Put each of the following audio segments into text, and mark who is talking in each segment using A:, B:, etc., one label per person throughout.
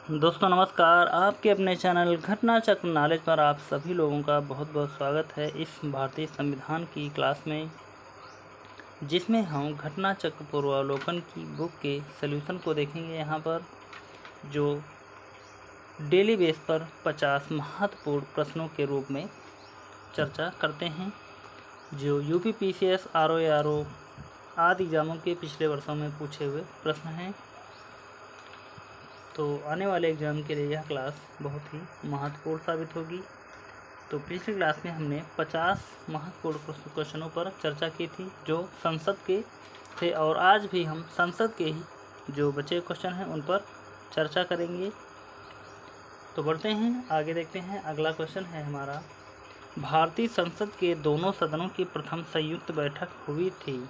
A: दोस्तों नमस्कार। आपके अपने चैनल घटना चक्र नॉलेज पर आप सभी लोगों का बहुत बहुत स्वागत है इस भारतीय संविधान की क्लास में, जिसमें हम घटना चक्र पूर्वावलोकन की बुक के सॉल्यूशन को देखेंगे। यहाँ पर जो डेली बेस पर 50 महत्वपूर्ण प्रश्नों के रूप में चर्चा करते हैं, जो यूपी पीसीएस आरओ आदि एग्जामों के पिछले वर्षों में पूछे हुए प्रश्न हैं। तो आने वाले एग्ज़ाम के लिए यह क्लास बहुत ही महत्वपूर्ण साबित होगी। तो पिछली क्लास में हमने 50 महत्वपूर्ण क्वेश्चनों पर चर्चा की थी जो संसद के थे, और आज भी हम संसद के ही जो बचे क्वेश्चन हैं उन पर चर्चा करेंगे। तो बढ़ते हैं आगे, देखते हैं। अगला क्वेश्चन है हमारा, भारतीय संसद के दोनों सदनों की प्रथम संयुक्त बैठक हुई थी।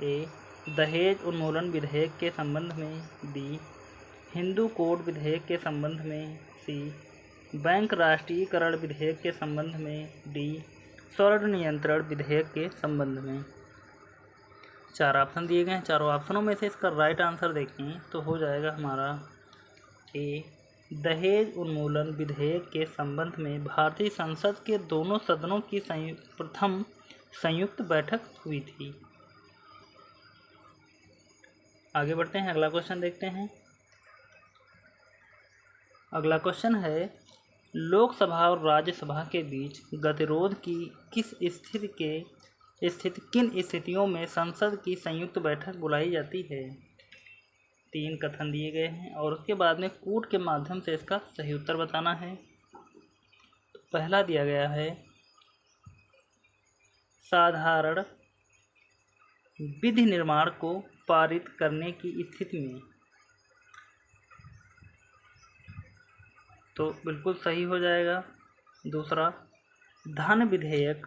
A: ए, दहेज उन्मूलन विधेयक के संबंध में। बी, हिंदू कोड विधेयक के संबंध में। सी, बैंक राष्ट्रीयकरण विधेयक के संबंध में। डी, स्वर्ण नियंत्रण विधेयक के संबंध में। 4 ऑप्शन दिए गए हैं। चारों ऑप्शनों में से इसका राइट आंसर देखें तो हो जाएगा हमारा ए, दहेज उन्मूलन विधेयक के संबंध में भारतीय संसद के दोनों सदनों की प्रथम संयुक्त बैठक हुई थी। आगे बढ़ते हैं, अगला क्वेश्चन देखते हैं। अगला क्वेश्चन है, लोकसभा और राज्यसभा के बीच गतिरोध की किन स्थितियों में संसद की संयुक्त बैठक बुलाई जाती है। 3 कथन दिए गए हैं और उसके बाद में कूट के माध्यम से इसका सही उत्तर बताना है। पहला दिया गया है, साधारण विधि निर्माण को पारित करने की स्थिति में, तो बिल्कुल सही हो जाएगा। दूसरा, धन विधेयक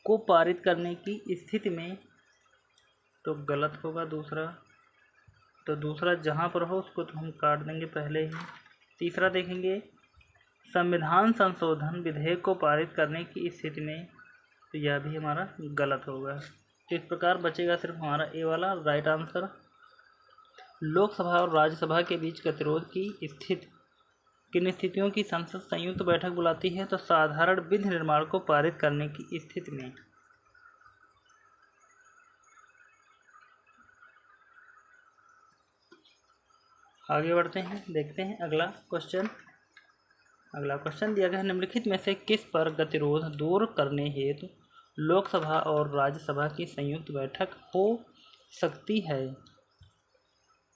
A: को पारित करने की स्थिति में, तो गलत होगा दूसरा। तो दूसरा जहाँ पर हो उसको तो हम काट देंगे पहले ही। तीसरा देखेंगे, संविधान संशोधन विधेयक को पारित करने की स्थिति में, तो यह भी हमारा गलत होगा। तो इस प्रकार बचेगा सिर्फ हमारा ए वाला राइट आंसर। लोकसभा और राज्यसभा के बीच गतिरोध की स्थिति किन स्थितियों की संसद संयुक्त बैठक बुलाती है, तो साधारण विधि निर्माण को पारित करने की स्थिति में। आगे बढ़ते हैं, देखते हैं अगला क्वेश्चन। अगला क्वेश्चन दिया गया है, निम्नलिखित में से किस पर गतिरोध दूर करने हेतु लोकसभा और राज्यसभा की संयुक्त बैठक हो सकती है।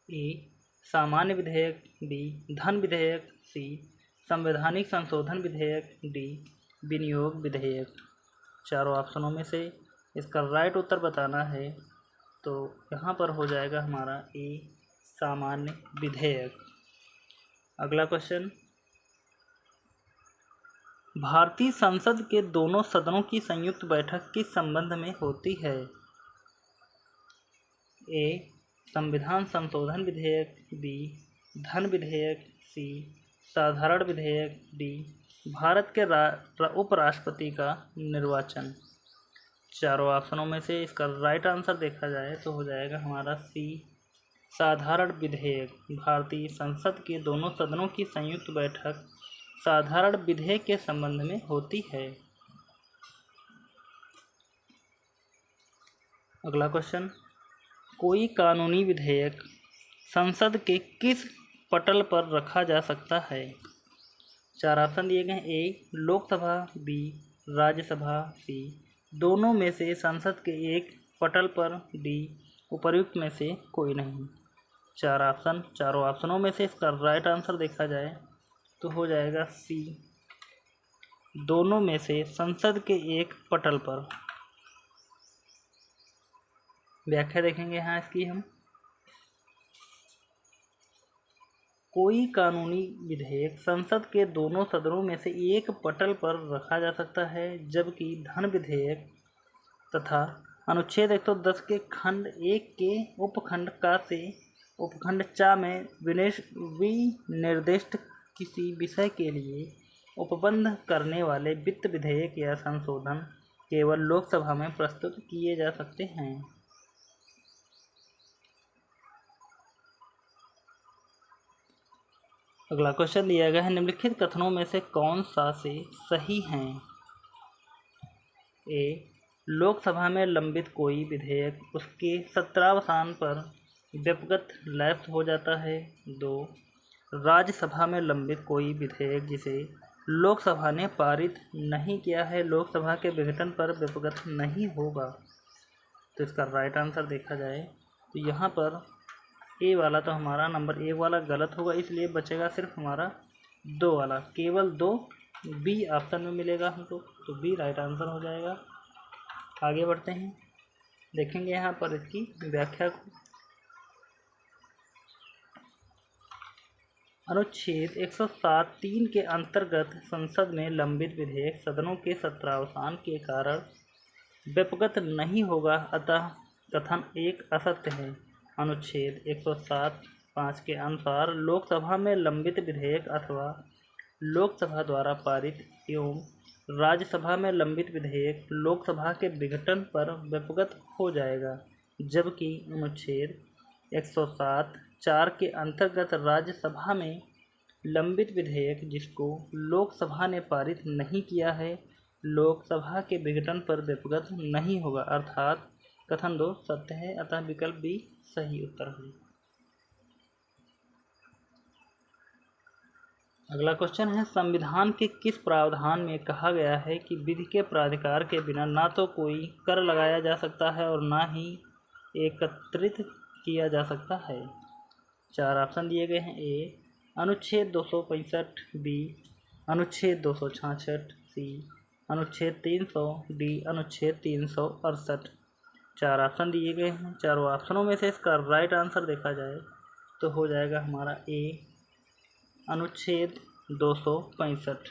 A: ए, सामान्य विधेयक। बी, धन विधेयक। सी, संवैधानिक संशोधन विधेयक। डी, विनियोग विधेयक। चारों ऑप्शनों में से इसका राइट उत्तर बताना है, तो यहाँ पर हो जाएगा हमारा ए, सामान्य विधेयक। अगला क्वेश्चन, भारतीय संसद के दोनों सदनों की संयुक्त बैठक किस संबंध में होती है। ए, संविधान संशोधन विधेयक। बी, धन विधेयक। सी, साधारण विधेयक। डी, भारत के उपराष्ट्रपति का निर्वाचन। चारों ऑप्शनों में से इसका राइट आंसर देखा जाए तो हो जाएगा हमारा सी, साधारण विधेयक। भारतीय संसद के दोनों सदनों की संयुक्त बैठक साधारण विधेयक के संबंध में होती है। अगला क्वेश्चन, कोई कानूनी विधेयक संसद के किस पटल पर रखा जा सकता है। 4 ऑप्शन दिए गए हैं। ए, लोकसभा। बी, राज्यसभा। सी, दोनों में से संसद के एक पटल पर। डी, उपर्युक्त में से कोई नहीं। चारों ऑप्शनों में से इसका राइट आंसर देखा जाए तो हो जाएगा सी, दोनों में से संसद के एक पटल पर। व्याख्या देखेंगे यहाँ इसकी हम। कोई कानूनी विधेयक संसद के दोनों सदनों में से एक पटल पर रखा जा सकता है, जबकि धन विधेयक तथा अनुच्छेद 110 के खंड 1 के उपखंड का से उपखंड 4 में विनिर्दिष्ट किसी विषय के लिए उपबंध करने वाले वित्त विधेयक या संशोधन केवल लोकसभा में प्रस्तुत किए जा सकते हैं। अगला क्वेश्चन दिया गया है, निम्नलिखित कथनों में से कौन सा से सही हैं? ए, लोकसभा में लंबित कोई विधेयक उसके सत्रावसान पर व्यक्तिगत लैप्स हो जाता है। 2, राज्यसभा में लंबित कोई विधेयक जिसे लोकसभा ने पारित नहीं किया है लोकसभा के विघटन पर व्यक्तिगत नहीं होगा। तो इसका राइट आंसर देखा जाए तो यहाँ पर ए वाला तो हमारा नंबर 1 वाला गलत होगा, इसलिए बचेगा सिर्फ हमारा 2 वाला, केवल 2 बी ऑप्शन में मिलेगा हमको, तो बी राइट आंसर हो जाएगा। आगे बढ़ते हैं, देखेंगे यहाँ पर इसकी व्याख्या को। अनुच्छेद 107(3) के अंतर्गत संसद में लंबित विधेयक सदनों के सत्रावसान के कारण व्यक्तिगत नहीं होगा, अतः कथन 1 असत्य है। अनुच्छेद 107(5) के अनुसार लोकसभा में लंबित विधेयक अथवा लोकसभा द्वारा पारित एवं राज्यसभा में लंबित विधेयक लोकसभा के विघटन पर व्यक्तिगत हो जाएगा, जबकि अनुच्छेद 107(4) के अंतर्गत राज्यसभा में लंबित विधेयक जिसको लोकसभा ने पारित नहीं किया है लोकसभा के विघटन पर व्यक्तिगत नहीं होगा, अर्थात कथन 2 सत्य है, अतः विकल्प बी सही उत्तर है। अगला क्वेश्चन है, संविधान के किस प्रावधान में कहा गया है कि विधि के प्राधिकार के बिना ना तो कोई कर लगाया जा सकता है और ना ही एकत्रित किया जा सकता है? 4 ऑप्शन दिए गए हैं। ए, अनुच्छेद 265, बी, अनुच्छेद 266, सी, अनुच्छेद 300, डी, अनुच्छेद 368। 4 ऑप्शन दिए गए हैं। चारों ऑप्शनों में से इसका राइट आंसर देखा जाए तो हो जाएगा हमारा ए, अनुच्छेद 265।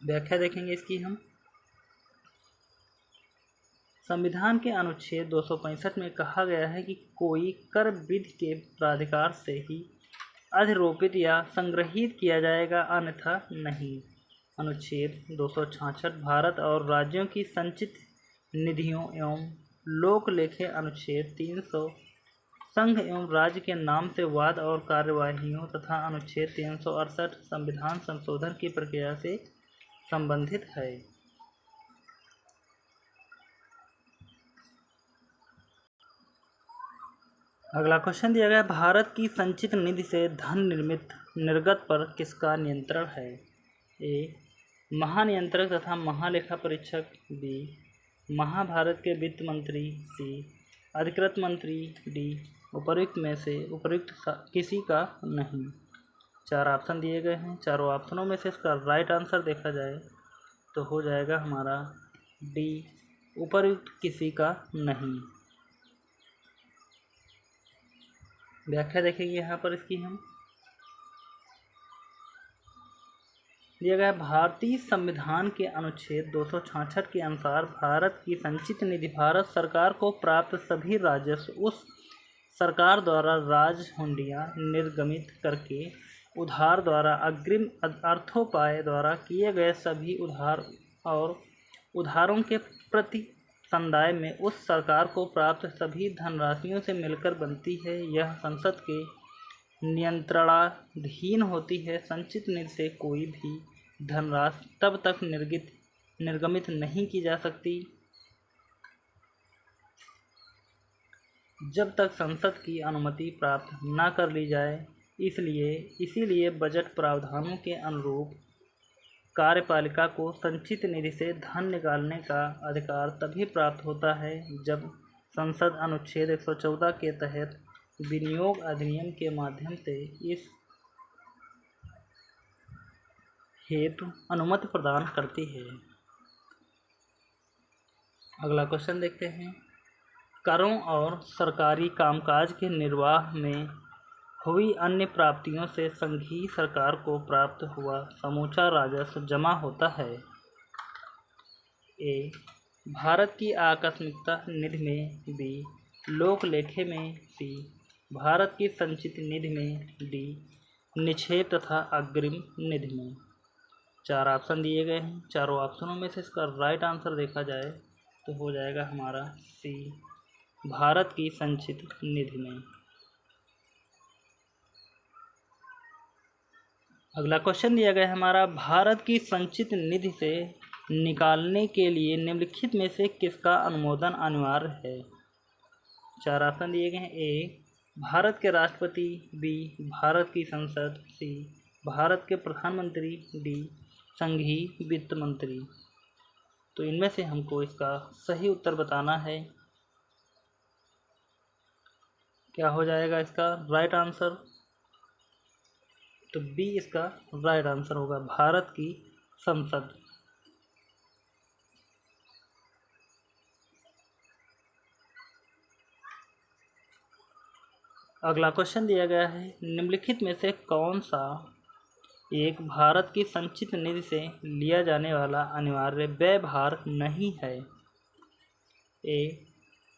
A: व्याख्या देखेंगे इसकी हम। संविधान के अनुच्छेद 265 में कहा गया है कि कोई कर विधि के प्राधिकार से ही अधिरोपित या संग्रहित किया जाएगा, अन्यथा नहीं। अनुच्छेद 266 भारत और राज्यों की संचित निधियों एवं लोक लेखे। अनुच्छेद 300 संघ एवं राज्य के नाम से वाद और कार्यवाहियों तथा अनुच्छेद 368 संविधान संशोधन की प्रक्रिया से संबंधित है। अगला क्वेश्चन दिया गया, भारत की संचित निधि से धन निर्गत पर किसका नियंत्रण है? ए, महानियंत्रक तथा महालेखा परीक्षक। बी, महाभारत के वित्त मंत्री। सी, अधिकृत मंत्री। डी, उपर्युक्त में से उपर्युक्त किसी का नहीं। 4 ऑप्शन दिए गए हैं। चारों ऑप्शनों में से इसका राइट आंसर देखा जाए तो हो जाएगा हमारा डी, उपर्युक्त किसी का नहीं। व्याख्या देखेंगे यहाँ पर इसकी हम। दिया गया, भारतीय संविधान के अनुच्छेद 266 के अनुसार भारत की संचित निधि भारत सरकार को प्राप्त सभी राजस्व उस सरकार द्वारा राजहुंडियाँ निर्गमित करके उधार द्वारा अग्रिम अर्थोपाय द्वारा किए गए सभी उधार और उधारों के प्रति संदाय में उस सरकार को प्राप्त सभी धनराशियों से मिलकर बनती है। यह संसद के नियंत्रणाधीन होती है। संचित निधि से कोई भी धनराशि तब तक निर्गमित नहीं की जा सकती जब तक संसद की अनुमति प्राप्त न कर ली जाए। इसीलिए बजट प्रावधानों के अनुरूप कार्यपालिका को संचित निधि से धन निकालने का अधिकार तभी प्राप्त होता है जब संसद अनुच्छेद 114 के तहत विनियोग अधिनियम के माध्यम से इस हेतु अनुमति प्रदान करती है। अगला क्वेश्चन देखते हैं, करों और सरकारी कामकाज के निर्वाह में हुई अन्य प्राप्तियों से संघीय सरकार को प्राप्त हुआ समूचा राजस्व जमा होता है। ए, भारत की आकस्मिकता निधि में। बी, लोक लेखे में। सी, भारत की संचित निधि में। डी, निक्षेप तथा अग्रिम निधि में। 4 ऑप्शन दिए गए हैं। चारों ऑप्शनों में से इसका राइट आंसर देखा जाए तो हो जाएगा हमारा सी, भारत की संचित निधि में। अगला क्वेश्चन दिया गया है हमारा, भारत की संचित निधि से निकालने के लिए निम्नलिखित में से किसका अनुमोदन अनिवार्य है। 4 ऑप्शन दिए गए हैं। ए भारत के राष्ट्रपति, बी भारत की संसद, सी भारत के प्रधानमंत्री, डी संघीय वित्त मंत्री। तो इनमें से हमको इसका सही उत्तर बताना है। क्या हो जाएगा इसका राइट आंसर। तो बी इसका राइट आंसर होगा, भारत की संसद। अगला क्वेश्चन दिया गया है, निम्नलिखित में से कौन सा एक भारत की संचित निधि से लिया जाने वाला अनिवार्य व्यय भार नहीं है। ए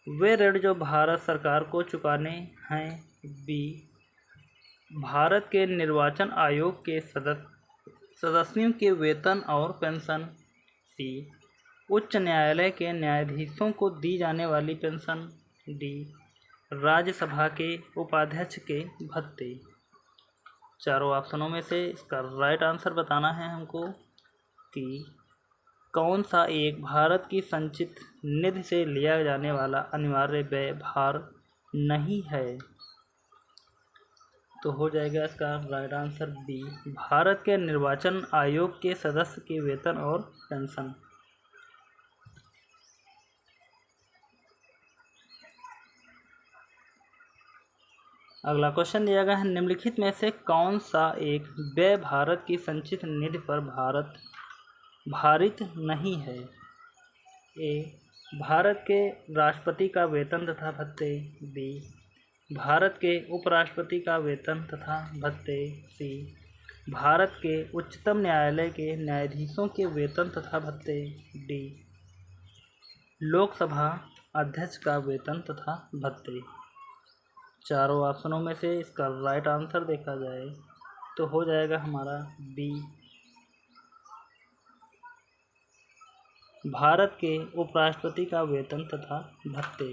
A: वे ऋण जो भारत सरकार को चुकाने हैं, बी भारत के निर्वाचन आयोग के सदस्यों के वेतन और पेंशन, सी उच्च न्यायालय के न्यायाधीशों को दी जाने वाली पेंशन, डी राज्यसभा के उपाध्यक्ष के भत्ते। चारों ऑप्शनों में से इसका राइट आंसर बताना है हमको कि कौन सा एक भारत की संचित निधि से लिया जाने वाला अनिवार्य व्यय भार नहीं है। तो हो जाएगा इसका राइट आंसर बी भारत के निर्वाचन आयोग के सदस्य के वेतन और पेंशन। अगला क्वेश्चन दिया गया है, निम्नलिखित में से कौन सा एक व्यय भारत की संचित निधि पर भारित नहीं है। ए भारत के राष्ट्रपति का वेतन तथा भत्ते, बी भारत के उपराष्ट्रपति का वेतन तथा भत्ते, सी भारत के उच्चतम न्यायालय के न्यायाधीशों के वेतन तथा भत्ते, डी लोकसभा अध्यक्ष का वेतन तथा भत्ते। चारों ऑप्शनों में से इसका राइट आंसर देखा जाए तो हो जाएगा हमारा बी भारत के उपराष्ट्रपति का वेतन तथा भत्ते।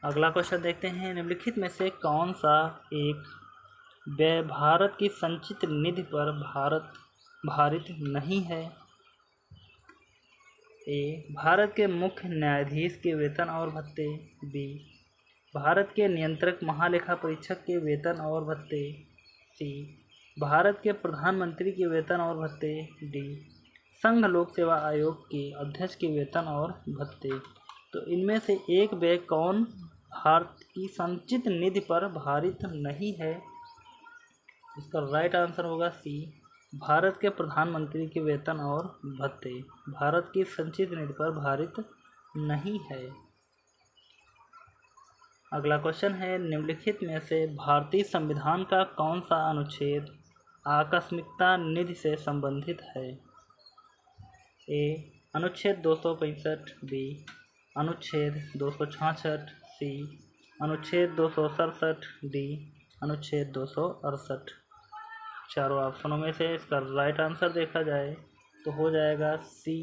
A: अगला क्वेश्चन देखते हैं, निम्नलिखित में से कौन सा एक व्यय भारत की संचित निधि पर भारित नहीं है। ए भारत के मुख्य न्यायाधीश के वेतन और भत्ते, बी भारत के नियंत्रक महालेखा परीक्षक के वेतन और भत्ते, सी भारत के प्रधानमंत्री के वेतन और भत्ते, डी संघ लोक सेवा आयोग के अध्यक्ष के वेतन और भत्ते। तो इनमें से एक व्यय कौन भारत की संचित निधि पर भारित नहीं है। इसका राइट आंसर होगा सी भारत के प्रधानमंत्री के वेतन और भत्ते भारत की संचित निधि पर भारित नहीं है। अगला क्वेश्चन है, निम्नलिखित में से भारतीय संविधान का कौन सा अनुच्छेद आकस्मिकता निधि से संबंधित है। ए अनुच्छेद 265, बी अनुच्छेद 266, सी अनुच्छेद 267, डी अनुच्छेद 268। चारों ऑप्शनों में से इसका राइट आंसर देखा जाए तो हो जाएगा सी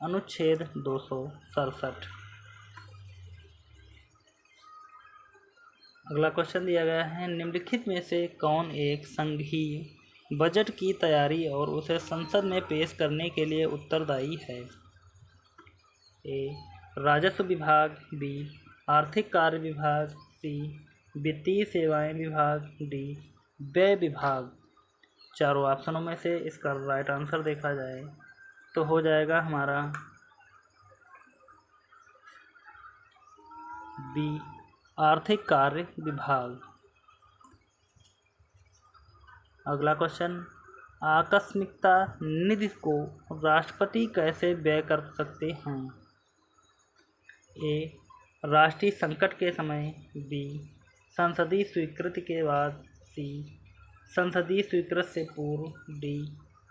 A: अनुच्छेद 267। अगला क्वेश्चन दिया गया है, निम्नलिखित में से कौन एक संघीय बजट की तैयारी और उसे संसद में पेश करने के लिए उत्तरदायी है। ए राजस्व विभाग, बी आर्थिक कार्य विभाग, सी वित्तीय सेवाएं विभाग, डी व्यय विभाग। चारों ऑप्शनों में से इसका राइट आंसर देखा जाए तो हो जाएगा हमारा बी आर्थिक कार्य विभाग। अगला क्वेश्चन, आकस्मिकता निधि को राष्ट्रपति कैसे व्यय कर सकते हैं। ए राष्ट्रीय संकट के समय, बी संसदीय स्वीकृति के बाद, सी संसदीय स्वीकृति से पूर्व, डी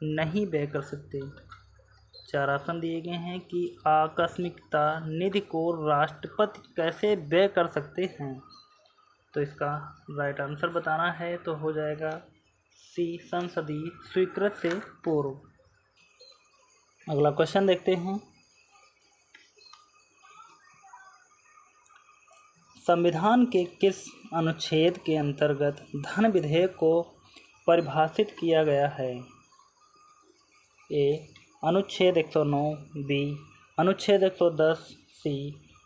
A: नहीं व्यय कर सकते। चार ऑप्शन दिए गए हैं कि आकस्मिकता निधि को राष्ट्रपति कैसे व्यय कर सकते हैं। तो इसका राइट आंसर बताना है तो हो जाएगा सी संसदीय स्वीकृति से पूर्व। अगला क्वेश्चन देखते हैं, संविधान के किस अनुच्छेद के अंतर्गत धन विधेयक को परिभाषित किया गया है? ए. अनुच्छेद 109, बी. अनुच्छेद 110, सी.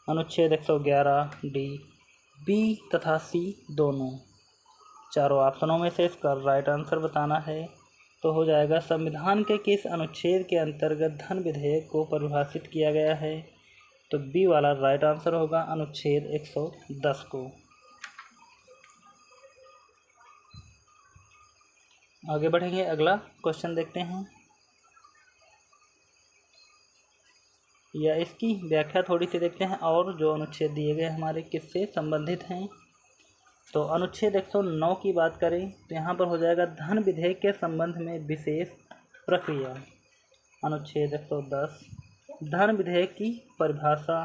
A: अनुच्छेद 111, डी. बी तथा सी दोनों। चारों ऑप्शनों में से इसका राइट आंसर बताना है। तो हो जाएगा संविधान के किस अनुच्छेद के अंतर्गत धन विधेयक को परिभाषित किया गया है? तो बी वाला राइट आंसर होगा अनुच्छेद 110 को। आगे बढ़ेंगे, अगला क्वेश्चन देखते हैं या इसकी व्याख्या थोड़ी सी देखते हैं और जो अनुच्छेद दिए गए हमारे किससे संबंधित हैं। तो अनुच्छेद 109 की बात करें तो यहाँ पर हो जाएगा धन विधेयक के संबंध में विशेष प्रक्रिया। अनुच्छेद 110 धन विधेयक की परिभाषा।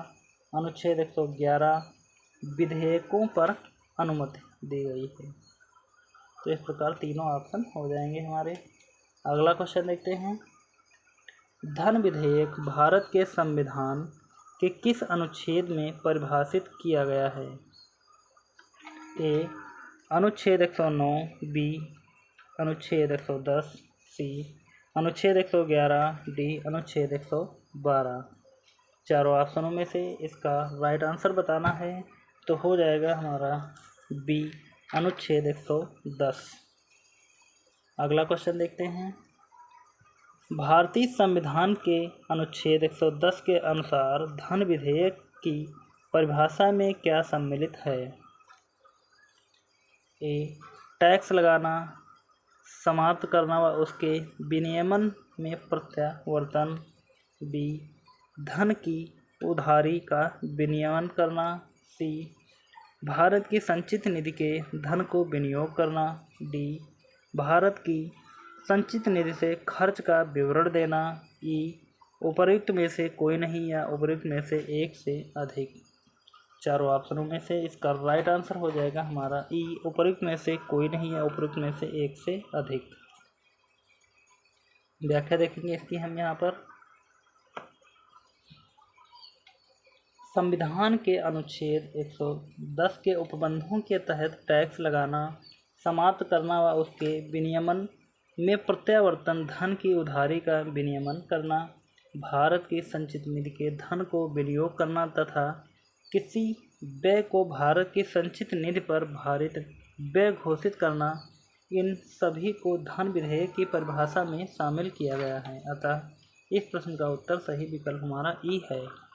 A: अनुच्छेद 111 विधेयकों पर अनुमति दी गई है। तो इस प्रकार तीनों ऑप्शन हो जाएंगे हमारे। अगला क्वेश्चन देखते हैं, धन विधेयक भारत के संविधान के किस अनुच्छेद में परिभाषित किया गया है? ए. अनुच्छेद 109, बी. अनुच्छेद 110, सी. अनुच्छेद 111, डी. अनुच्छेद 112। चारों ऑप्शनों में से इसका राइट आंसर बताना है। तो हो जाएगा हमारा बी अनुच्छेद 110। अगला क्वेश्चन देखते हैं, भारतीय संविधान के अनुच्छेद 110 के अनुसार धन विधेयक की परिभाषा में क्या सम्मिलित है? ए. टैक्स लगाना, समाप्त करना व उसके विनियमन में प्रत्यावर्तन। बी. धन की उधारी का विनियमन करना। सी. भारत की संचित निधि के धन को विनियोग करना। डी. भारत की संचित निधि से खर्च का विवरण देना। ई. उपर्युक्त में से कोई नहीं या उपर्युक्त में से एक से अधिक। चारों ऑप्शनों में से इसका राइट आंसर हो जाएगा हमारा ई. उपर्युक्त में से कोई नहीं या उपर्युक्त में से एक से अधिक। व्याख्या देखेंगे इसकी हम यहाँ पर। संविधान के अनुच्छेद 110 के उपबंधों के तहत टैक्स लगाना, समाप्त करना व उसके विनियमन में प्रत्यावर्तन, धन की उधारी का विनियमन करना, भारत की संचित निधि के धन को विनियोग करना तथा किसी व्यय को भारत की संचित निधि पर भारित व्यय घोषित करना, इन सभी को धन विधेयक की परिभाषा में शामिल किया गया है। अतः इस प्रश्न का उत्तर सही विकल्प हमारा ई है।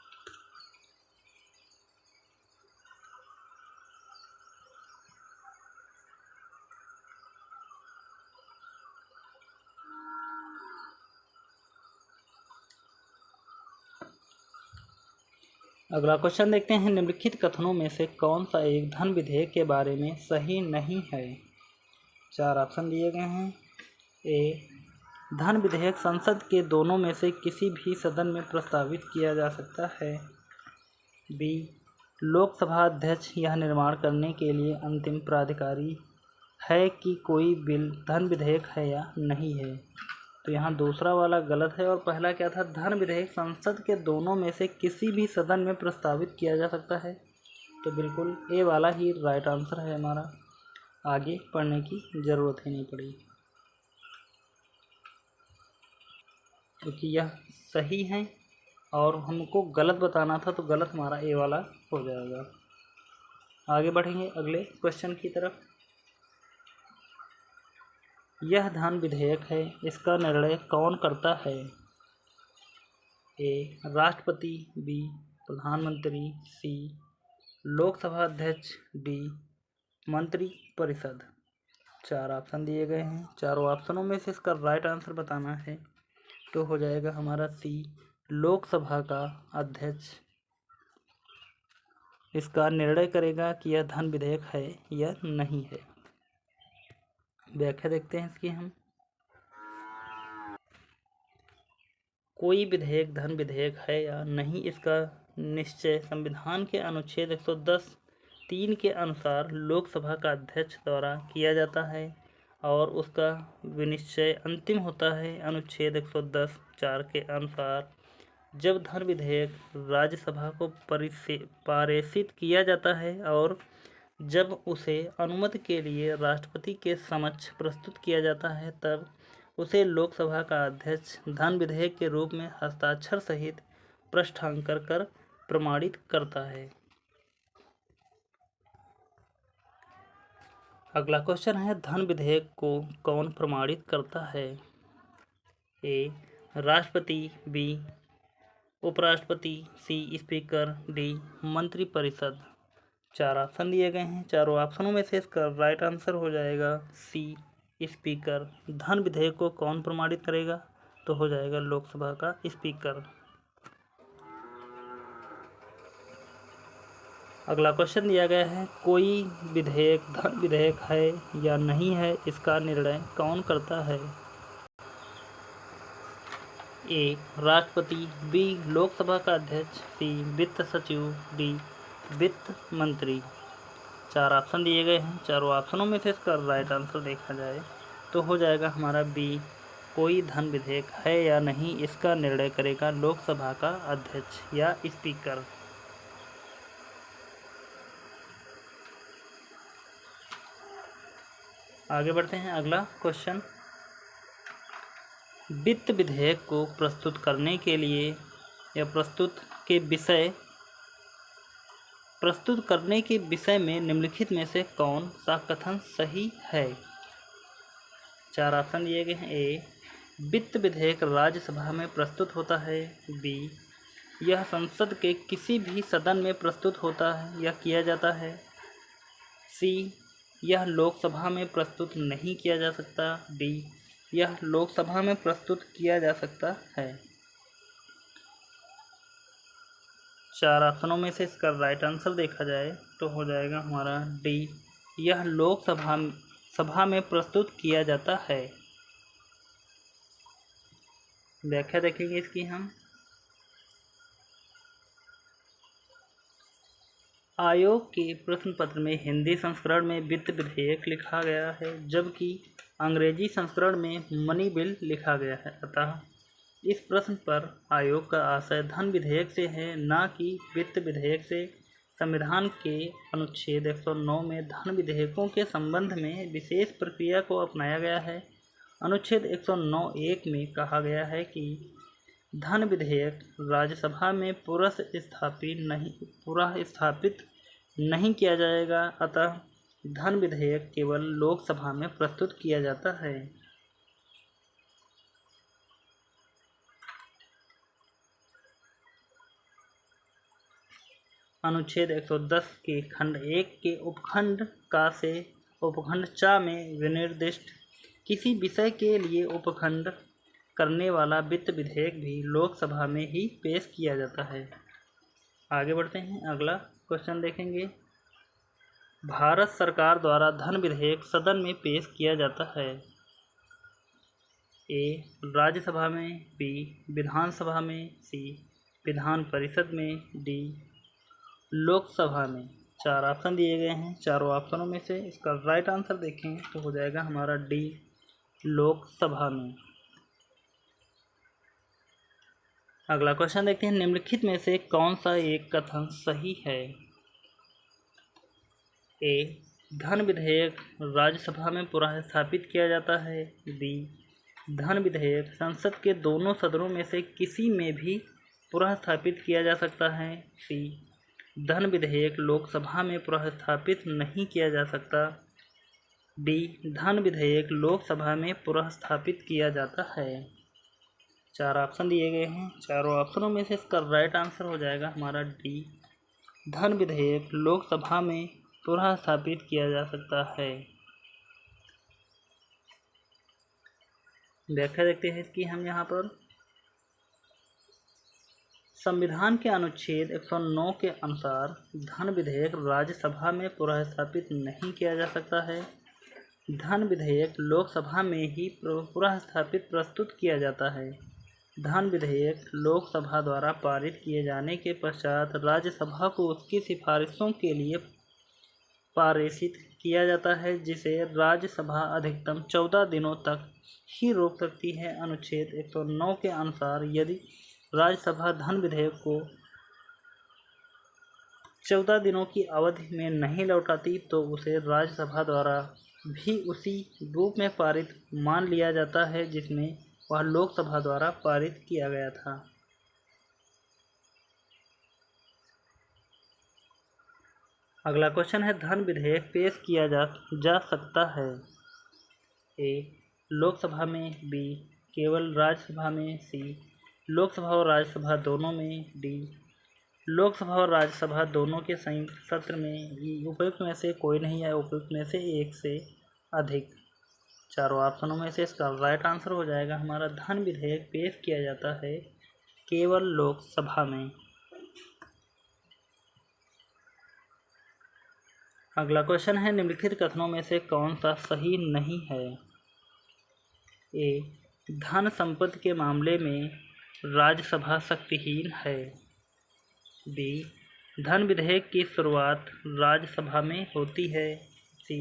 A: अगला क्वेश्चन देखते हैं, निम्नलिखित कथनों में से कौन सा एक धन विधेयक के बारे में सही नहीं है? चार ऑप्शन दिए गए हैं। ए. धन विधेयक संसद के दोनों में से किसी भी सदन में प्रस्तावित किया जा सकता है। बी. लोकसभा अध्यक्ष यह निर्माण करने के लिए अंतिम प्राधिकारी है कि कोई बिल धन विधेयक है या नहीं है। तो यहाँ दूसरा वाला गलत है और पहला क्या था, धन विधेयक संसद के दोनों में से किसी भी सदन में प्रस्तावित किया जा सकता है। तो बिल्कुल ए वाला ही राइट आंसर है हमारा। आगे पढ़ने की ज़रूरत ही नहीं पड़ी क्योंकि यह सही है और हमको गलत बताना था, तो गलत हमारा ए वाला हो जाएगा। आगे बढ़ेंगे अगले क्वेश्चन की तरफ। यह धन विधेयक है, इसका निर्णय कौन करता है? ए. राष्ट्रपति। बी. प्रधानमंत्री। सी. लोकसभा अध्यक्ष। डी. मंत्री परिषद। चार ऑप्शन दिए गए हैं। चारों ऑप्शनों में से इसका राइट आंसर बताना है। तो हो जाएगा हमारा सी. लोकसभा का अध्यक्ष इसका निर्णय करेगा कि यह धन विधेयक है या नहीं है। व्याख्या देखते हैं इसकी हम। कोई विधेयक धन विधेयक है या नहीं, इसका निश्चय संविधान के अनुच्छेद 110(3) के अनुसार लोकसभा का अध्यक्ष द्वारा किया जाता है और उसका विनिश्चय अंतिम होता है अनुच्छेद 110(4) के अनुसार जब धन विधेयक राज्यसभा को पारित किया जाता है और जब उसे अनुमति के लिए राष्ट्रपति के समक्ष प्रस्तुत किया जाता है, तब उसे लोकसभा का अध्यक्ष धन विधेयक के रूप में हस्ताक्षर सहित पृष्ठांकन कर प्रमाणित करता है। अगला क्वेश्चन है, धन विधेयक को कौन प्रमाणित करता है? ए राष्ट्रपति, बी उपराष्ट्रपति, सी स्पीकर, डी मंत्रिपरिषद। 4 ऑप्शन दिए गए हैं। चारों ऑप्शनों में से इसका राइट आंसर हो जाएगा सी स्पीकर। धन विधेयक को कौन प्रमाणित करेगा? तो हो जाएगा लोकसभा का स्पीकर। अगला क्वेश्चन दिया गया है, कोई विधेयक धन विधेयक है या नहीं है, इसका निर्णय कौन करता है? ए राष्ट्रपति, बी लोकसभा का अध्यक्ष, सी वित्त सचिव, डी वित्त मंत्री। 4 ऑप्शन दिए गए हैं। चारों ऑप्शनों में से इसका राइट आंसर देखा जाए तो हो जाएगा हमारा बी, कोई धन विधेयक है या नहीं, इसका निर्णय करेगा लोकसभा का अध्यक्ष या स्पीकर। आगे बढ़ते हैं। अगला क्वेश्चन, वित्त विधेयक को प्रस्तुत करने के लिए या प्रस्तुत करने के विषय में निम्नलिखित में से कौन सा कथन सही है? 4 ऑप्शन दिए गए हैं। ए वित्त विधेयक राज्यसभा में प्रस्तुत होता है, बी यह संसद के किसी भी सदन में प्रस्तुत होता है या किया जाता है, सी यह लोकसभा में प्रस्तुत नहीं किया जा सकता, डी यह लोकसभा में प्रस्तुत किया जा सकता है। 4 ऑप्शनों में से इसका राइट आंसर देखा जाए तो हो जाएगा हमारा डी, यह लोकसभा में प्रस्तुत किया जाता है। व्याख्या देखेंगे इसकी हम। आयोग के प्रश्न पत्र में हिंदी संस्करण में वित्त विधेयक लिखा गया है, जबकि अंग्रेजी संस्करण में मनी बिल लिखा गया है। अतः इस प्रश्न पर आयोग का आशय धन विधेयक से है, न कि वित्त विधेयक से। संविधान के अनुच्छेद 109 में धन विधेयकों के संबंध में विशेष प्रक्रिया को अपनाया गया है। अनुच्छेद 109(1) में कहा गया है कि धन विधेयक राज्यसभा में पुनः स्थापित नहीं किया जाएगा, अतः धन विधेयक केवल लोकसभा में प्रस्तुत किया जाता है। अनुच्छेद 110 के खंड 1 के उपखंड का से उपखंड चा में विनिर्दिष्ट किसी विषय के लिए उपखंड करने वाला वित्त विधेयक भी लोकसभा में ही पेश किया जाता है। आगे बढ़ते हैं। अगला क्वेश्चन देखेंगे, भारत सरकार द्वारा धन विधेयक सदन में पेश किया जाता है, ए राज्यसभा में, बी विधानसभा में, सी विधान परिषद में, डी लोकसभा में। 4 ऑप्शन दिए गए हैं। चारों ऑप्शनों में से इसका राइट आंसर देखें तो हो जाएगा हमारा डी, लोकसभा में। अगला क्वेश्चन देखते हैं, निम्नलिखित में से कौन सा एक कथन सही है? ए धन विधेयक राज्यसभा में पुनः स्थापित किया जाता है, बी धन विधेयक संसद के दोनों सदनों में से किसी में भी पुनः स्थापित किया जा सकता है, सी धन विधेयक लोकसभा में पुनः स्थापित नहीं किया जा सकता, डी धन विधेयक लोकसभा में पुनः स्थापित किया जाता है। 4 ऑप्शन दिए गए हैं। चारों ऑप्शनों में से इसका राइट आंसर हो जाएगा हमारा डी, धन विधेयक लोकसभा में पुनः स्थापित किया जा सकता है। व्याख्या देखते हैं इसकी हम यहाँ पर। संविधान के अनुच्छेद 109 के अनुसार धन विधेयक राज्यसभा में पुनः स्थापित नहीं किया जा सकता है। धन विधेयक लोकसभा में ही पुनः स्थापित प्रस्तुत किया जाता है। धन विधेयक लोकसभा द्वारा पारित किए जाने के पश्चात राज्यसभा को उसकी सिफारिशों के लिए पारित किया जाता है, जिसे राज्यसभा अधिकतम 14 दिनों तक ही रोक सकती है। अनुच्छेद 109 के अनुसार यदि राज्यसभा धन विधेयक को 14 दिनों की अवधि में नहीं लौटाती तो उसे राज्यसभा द्वारा भी उसी रूप में पारित मान लिया जाता है जिसमें वह लोकसभा द्वारा पारित किया गया था। अगला क्वेश्चन है, धन विधेयक पेश किया जा सकता है। ए, लोकसभा में। बी, केवल राज्यसभा में। सी, लोकसभा और राज्यसभा दोनों में। डी, लोकसभा और राज्यसभा दोनों के संयुक्त सत्र में। ई, उपयुक्त में से कोई नहीं या उपयुक्त में से एक से अधिक। चारों ऑप्शनों में से इसका राइट आंसर हो जाएगा हमारा धन विधेयक पेश किया जाता है केवल लोकसभा में। अगला क्वेश्चन है, निम्नलिखित कथनों में से कौन सा सही नहीं है। ए, धन संपत्ति के मामले में राज्यसभा शक्तिहीन है। बी, धन विधेयक की शुरुआत राज्यसभा में होती है। सी,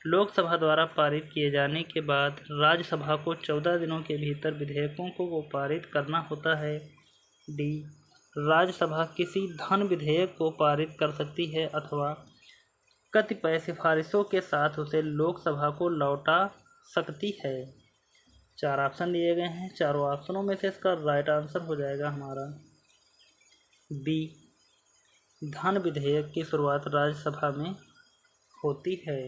A: लोकसभा द्वारा पारित किए जाने के बाद राज्यसभा को 14 दिनों के भीतर विधेयकों को पारित करना होता है। डी, राज्यसभा किसी धन विधेयक को पारित कर सकती है अथवा कतिपय सिफारिशों के साथ उसे लोकसभा को लौटा सकती है। चार ऑप्शन दिए गए हैं, चारों ऑप्शनों में से इसका राइट आंसर हो जाएगा हमारा बी, धन विधेयक की शुरुआत राज्यसभा में होती है।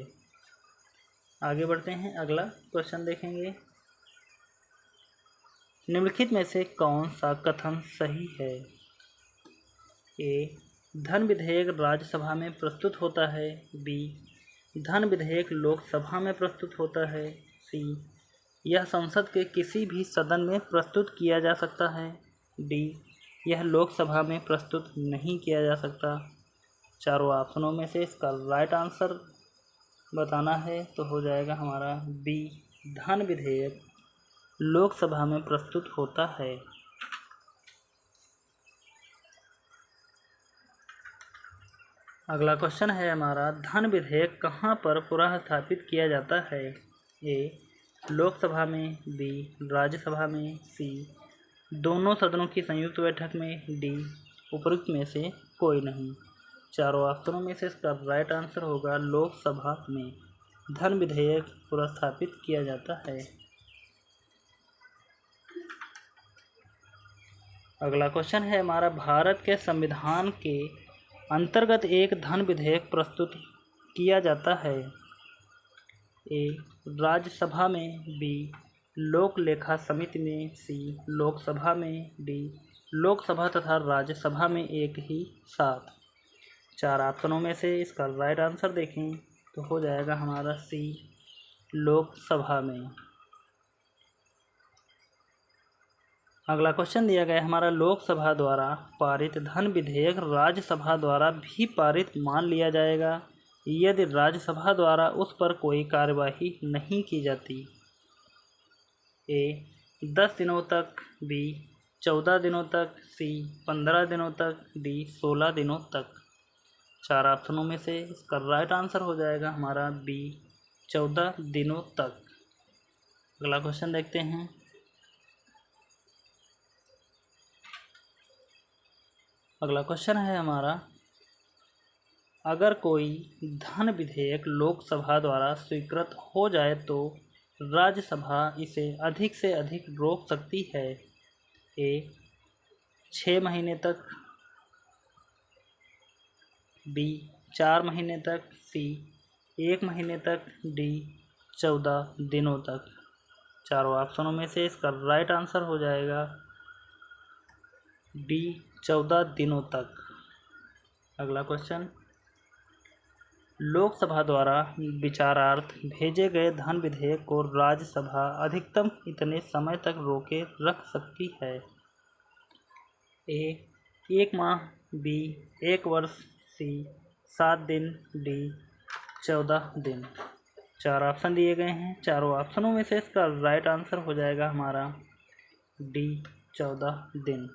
A: आगे बढ़ते हैं, अगला क्वेश्चन देखेंगे। निम्नलिखित में से कौन सा कथन सही है। ए, धन विधेयक राज्यसभा में प्रस्तुत होता है। बी, धन विधेयक लोकसभा में प्रस्तुत होता है। सी, यह संसद के किसी भी सदन में प्रस्तुत किया जा सकता है। डी, यह लोकसभा में प्रस्तुत नहीं किया जा सकता। चारों ऑप्शनों में से इसका राइट आंसर बताना है तो हो जाएगा हमारा बी, धन विधेयक लोकसभा में प्रस्तुत होता है। अगला क्वेश्चन है हमारा, धन विधेयक कहाँ पर पुनः स्थापित किया जाता है। ए, लोकसभा में। बी, राज्यसभा में। सी, दोनों सदनों की संयुक्त बैठक में। डी, उपरोक्त में से कोई नहीं। चारों ऑप्शनों में से इसका राइट आंसर होगा लोकसभा में धन विधेयक पुनर्स्थापित किया जाता है। अगला क्वेश्चन है हमारा, भारत के संविधान के अंतर्गत एक धन विधेयक प्रस्तुत किया जाता है। ए, राज्यसभा में। बी, लोक लेखा समिति में। सी, लोकसभा में। डी, लोकसभा तथा राज्यसभा में एक ही साथ। चार ऑप्शनों में से इसका राइट आंसर देखें तो हो जाएगा हमारा सी, लोकसभा में। अगला क्वेश्चन दिया गया हमारा, लोकसभा द्वारा पारित धन विधेयक राज्यसभा द्वारा भी पारित मान लिया जाएगा यदि राज्यसभा द्वारा उस पर कोई कार्यवाही नहीं की जाती। ए, 10 दिनों तक। बी, 14 दिनों तक। सी, 15 दिनों तक। डी, 16 दिनों तक। चार ऑप्शनों में से इसका राइट आंसर हो जाएगा हमारा बी, 14 दिनों तक। अगला क्वेश्चन देखते हैं। अगला क्वेश्चन है हमारा, अगर कोई धन विधेयक लोकसभा द्वारा स्वीकृत हो जाए तो राज्यसभा इसे अधिक से अधिक रोक सकती है। ए, 6 महीने तक। बी, 4 महीने तक। सी, 1 महीने तक। डी, 14 दिनों तक। चारों ऑप्शनों में से इसका राइट आंसर हो जाएगा डी, 14 दिनों तक। अगला क्वेश्चन, लोकसभा द्वारा विचारार्थ भेजे गए धन विधेयक को राज्यसभा अधिकतम कितने समय तक रोके रख सकती है। ए, 1 माह। बी, 1 वर्ष। सी, 7 दिन। डी, 14 दिन। चार ऑप्शन दिए गए हैं, चारों ऑप्शनों में से इसका राइट आंसर हो जाएगा हमारा डी, 14 दिन।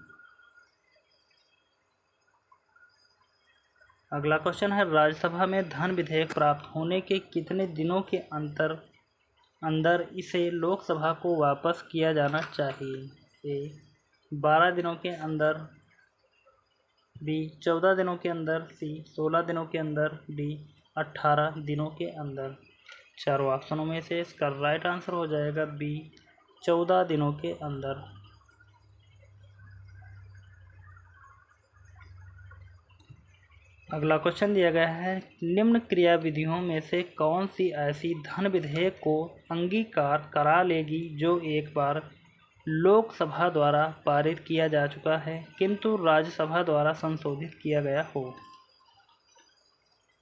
A: अगला क्वेश्चन है, राज्यसभा में धन विधेयक प्राप्त होने के कितने दिनों के अंदर इसे लोकसभा को वापस किया जाना चाहिए। ए, 12 दिनों के अंदर, बी 14 दिनों के अंदर, सी 16 दिनों के अंदर, डी 18 दिनों के अंदर। चारों ऑप्शनों में से इसका राइट आंसर हो जाएगा बी 14 दिनों के अंदर। अगला क्वेश्चन दिया गया है, निम्न क्रियाविधियों में से कौन सी ऐसी धन विधेयक को अंगीकार करा लेगी जो एक बार लोकसभा द्वारा पारित किया जा चुका है किंतु राज्यसभा द्वारा संशोधित किया गया हो।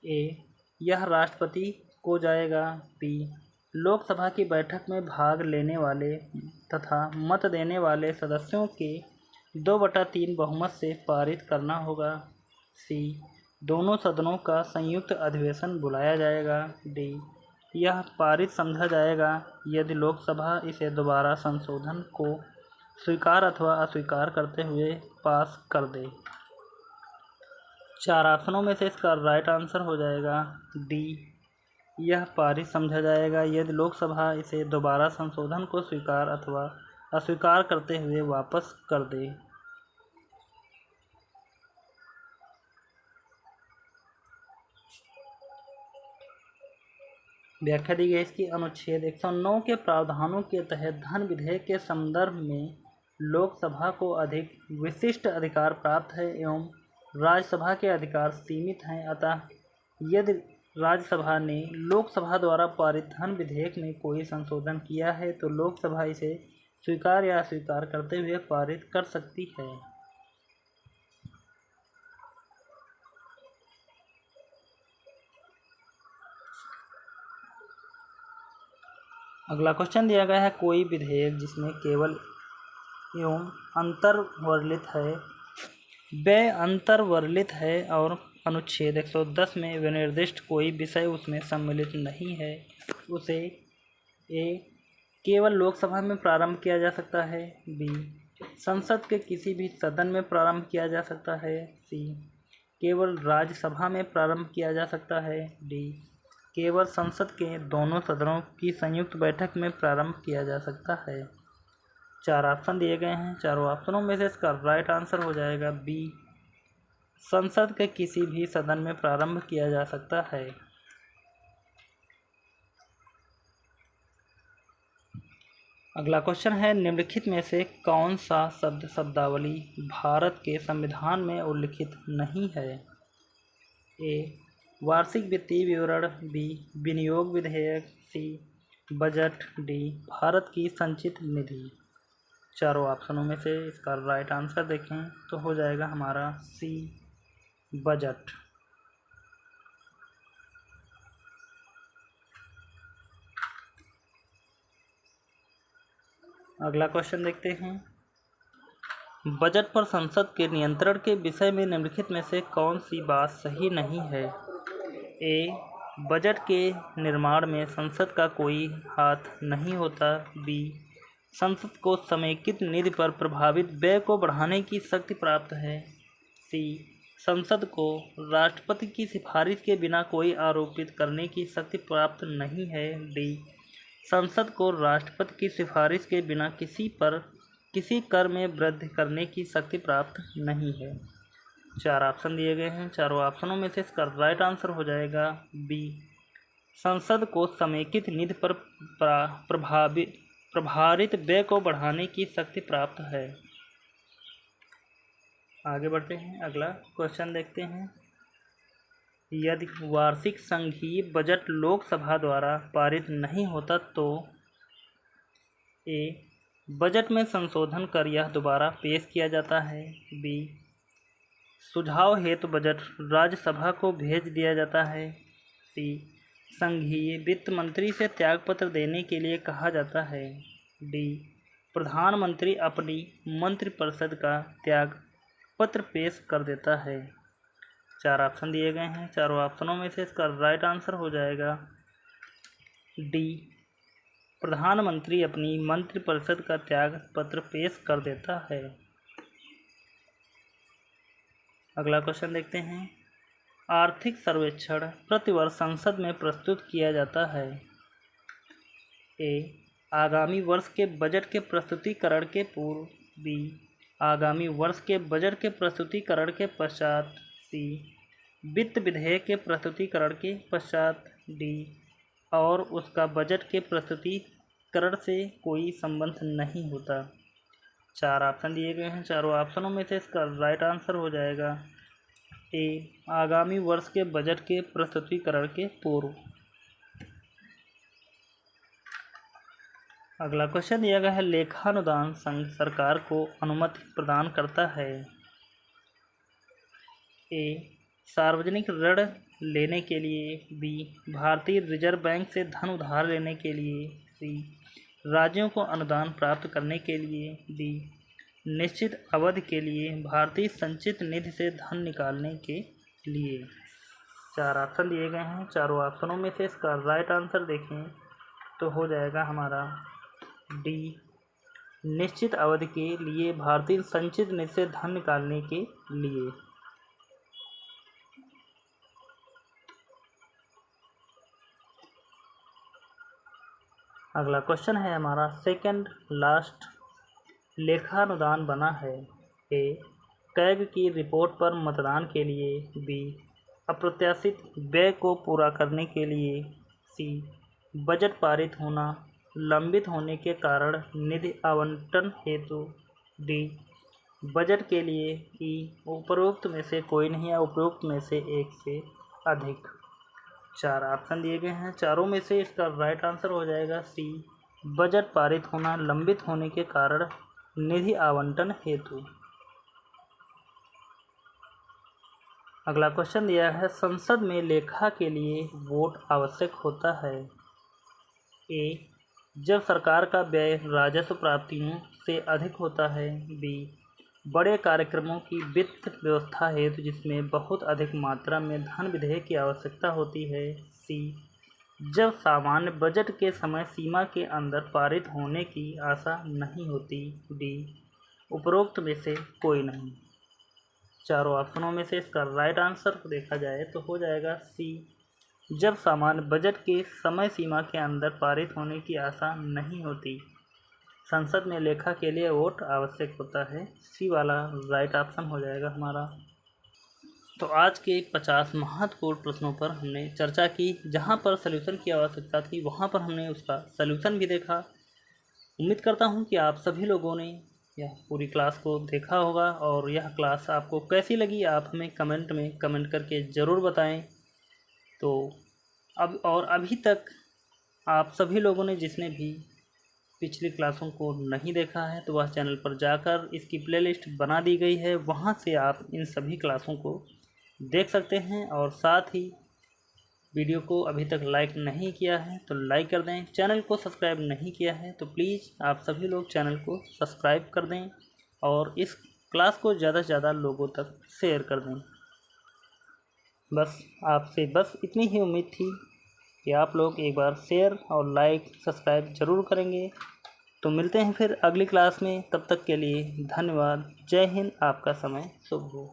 A: ए, यह राष्ट्रपति को जाएगा। बी, लोकसभा की बैठक में भाग लेने वाले तथा मत देने वाले सदस्यों के 2/3 बहुमत से पारित करना होगा। सी, दोनों सदनों का संयुक्त अधिवेशन बुलाया जाएगा। डी, यह पारित समझा जाएगा यदि लोकसभा इसे दोबारा संशोधन को स्वीकार अथवा अस्वीकार करते हुए पास कर दे। चार ऑप्शनों में से इसका राइट आंसर हो जाएगा डी, यह पारित समझा जाएगा यदि लोकसभा इसे दोबारा संशोधन को स्वीकार अथवा अस्वीकार करते हुए वापस कर दे। व्याख्या दी गई इसकी, अनुच्छेद 109 के प्रावधानों के तहत धन विधेयक के संदर्भ में लोकसभा को अधिक विशिष्ट अधिकार प्राप्त है एवं राज्यसभा के अधिकार सीमित हैं। अतः यदि राज्यसभा ने लोकसभा द्वारा पारित धन विधेयक में कोई संशोधन किया है तो लोकसभा इसे स्वीकार या अस्वीकार करते हुए पारित कर सकती है। अगला क्वेश्चन दिया गया है, कोई विधेयक जिसमें केवल एवं अंतर्वर्लित है, व्यय अंतर्वर्लित है और अनुच्छेद 110 में विनिर्दिष्ट कोई विषय उसमें सम्मिलित नहीं है, उसे ए, केवल लोकसभा में प्रारंभ किया जा सकता है। बी, संसद के किसी भी सदन में प्रारंभ किया जा सकता है। सी, केवल राज्यसभा में प्रारंभ किया जा सकता है। डी, केवल संसद के दोनों सदनों की संयुक्त बैठक में प्रारंभ किया जा सकता है। चार ऑप्शन दिए गए हैं, चारों ऑप्शनों में से इसका राइट आंसर हो जाएगा बी, संसद के किसी भी सदन में प्रारंभ किया जा सकता है। अगला क्वेश्चन है, निम्नलिखित में से कौन सा शब्द शब्दावली भारत के संविधान में उल्लिखित नहीं है। ए, वार्षिक वित्तीय विवरण। बी, विनियोग विधेयक। सी, बजट। डी, भारत की संचित निधि। चारों ऑप्शनों में से इसका राइट आंसर देखें तो हो जाएगा हमारा सी, बजट। अगला क्वेश्चन देखते हैं, बजट पर संसद के नियंत्रण के विषय में निम्नलिखित में से कौन सी बात सही नहीं है। ए, बजट के निर्माण में संसद का कोई हाथ नहीं होता। बी, संसद को समेकित निधि पर प्रभावित व्यय को बढ़ाने की शक्ति प्राप्त है। सी, संसद को राष्ट्रपति की सिफारिश के बिना कोई आरोपित करने की शक्ति प्राप्त नहीं है। डी, संसद को राष्ट्रपति की सिफारिश के बिना किसी कर में वृद्धि करने की शक्ति प्राप्त नहीं है। चार ऑप्शन दिए गए हैं, चारों ऑप्शनों में से इसका राइट आंसर हो जाएगा बी, संसद को समेकित निधि पर प्रभारित व्यय को बढ़ाने की शक्ति प्राप्त है। आगे बढ़ते हैं, अगला क्वेश्चन देखते हैं, यदि वार्षिक संघीय बजट लोकसभा द्वारा पारित नहीं होता तो ए, बजट में संशोधन कर यह दोबारा पेश किया जाता है। बी, सुझाव हेतु बजट राज्यसभा को भेज दिया जाता है। सी, संघीय वित्त मंत्री से त्यागपत्र देने के लिए कहा जाता है। डी, प्रधानमंत्री अपनी मंत्रिपरिषद का त्यागपत्र पेश कर देता है। चार ऑप्शन दिए गए हैं, चारों ऑप्शनों में से इसका राइट आंसर हो जाएगा डी, प्रधानमंत्री अपनी मंत्रिपरिषद का त्यागपत्र पेश कर देता है। अगला क्वेश्चन देखते हैं, आर्थिक सर्वेक्षण प्रतिवर्ष संसद में प्रस्तुत किया जाता है। ए, आगामी वर्ष के बजट के प्रस्तुतिकरण के पूर्व। बी, आगामी वर्ष के बजट के प्रस्तुतिकरण के पश्चात। सी, वित्त विधेयक के प्रस्तुतिकरण के पश्चात। डी, और उसका बजट के प्रस्तुतिकरण से कोई संबंध नहीं होता। 4 ऑप्शन दिए गए हैं। चारों ऑप्शनों में से इसका राइट आंसर हो जाएगा ए, आगामी वर्ष के बजट के प्रस्तुतिकरण के पूर्व। अगला क्वेश्चन दिया गया है, लेखानुदान संघ सरकार को अनुमति प्रदान करता है। ए, सार्वजनिक ऋण लेने के लिए। बी, भारतीय रिजर्व बैंक से धन उधार लेने के लिए। सी, राज्यों को अनुदान प्राप्त करने के लिए। डी, निश्चित अवधि के लिए भारतीय संचित निधि से धन निकालने के लिए। 4 ऑप्शन दिए गए हैं। चारों ऑप्शनों में से इसका राइट आंसर देखें तो हो जाएगा हमारा डी, निश्चित अवधि के लिए भारतीय संचित निधि से धन निकालने के लिए। अगला क्वेश्चन है हमारा, सेकंड लास्ट लेखानुदान बना है। ए, कैग की रिपोर्ट पर मतदान के लिए। बी, अप्रत्याशित व्यय को पूरा करने के लिए। सी, बजट पारित होना लंबित होने के कारण निधि आवंटन हेतु। डी, बजट के लिए। ई, उपरोक्त में से कोई नहीं या उपरोक्त में से एक से अधिक। 4 ऑप्शन दिए गए हैं। चारों में से इसका राइट आंसर हो जाएगा सी, बजट पारित होना लंबित होने के कारण निधि आवंटन हेतु। अगला क्वेश्चन दिया है, संसद में लेखा के लिए वोट आवश्यक होता है। ए, जब सरकार का व्यय राजस्व प्राप्तियों से अधिक होता है। बी, बड़े कार्यक्रमों की वित्त व्यवस्था हेतु जिसमें बहुत अधिक मात्रा में धन विधेयक की आवश्यकता होती है। सी, जब सामान्य बजट के समय सीमा के अंदर पारित होने की आशा नहीं होती। डी, उपरोक्त में से कोई नहीं। चारों ऑप्शनों में से इसका राइट आंसर देखा जाए तो हो जाएगा सी, जब सामान्य बजट के समय सीमा के अंदर पारित होने की आशा नहीं होती संसद में लेखा के लिए वोट आवश्यक होता है। सी वाला राइट ऑप्शन हो जाएगा हमारा। तो आज के 50 महत्वपूर्ण प्रश्नों पर हमने चर्चा की। जहां पर सलूशन की आवश्यकता थी वहां पर हमने उसका सलूशन भी देखा। उम्मीद करता हूं कि आप सभी लोगों ने यह पूरी क्लास को देखा होगा और यह क्लास आपको कैसी लगी आप हमें कमेंट में कमेंट करके ज़रूर बताएं। तो अभी तक आप सभी लोगों ने जिसने भी पिछली क्लासों को नहीं देखा है तो वह चैनल पर जाकर इसकी प्लेलिस्ट बना दी गई है, वहां से आप इन सभी क्लासों को देख सकते हैं। और साथ ही वीडियो को अभी तक लाइक नहीं किया है तो लाइक कर दें, चैनल को सब्सक्राइब नहीं किया है तो प्लीज़ आप सभी लोग चैनल को सब्सक्राइब कर दें और इस क्लास को ज़्यादा से ज़्यादा लोगों तक शेयर कर दें। बस आपसे इतनी ही उम्मीद थी कि आप लोग एक बार शेयर और लाइक सब्सक्राइब ज़रूर करेंगे। तो मिलते हैं फिर अगली क्लास में, तब तक के लिए धन्यवाद। जय हिंद, आपका समय शुभ हो।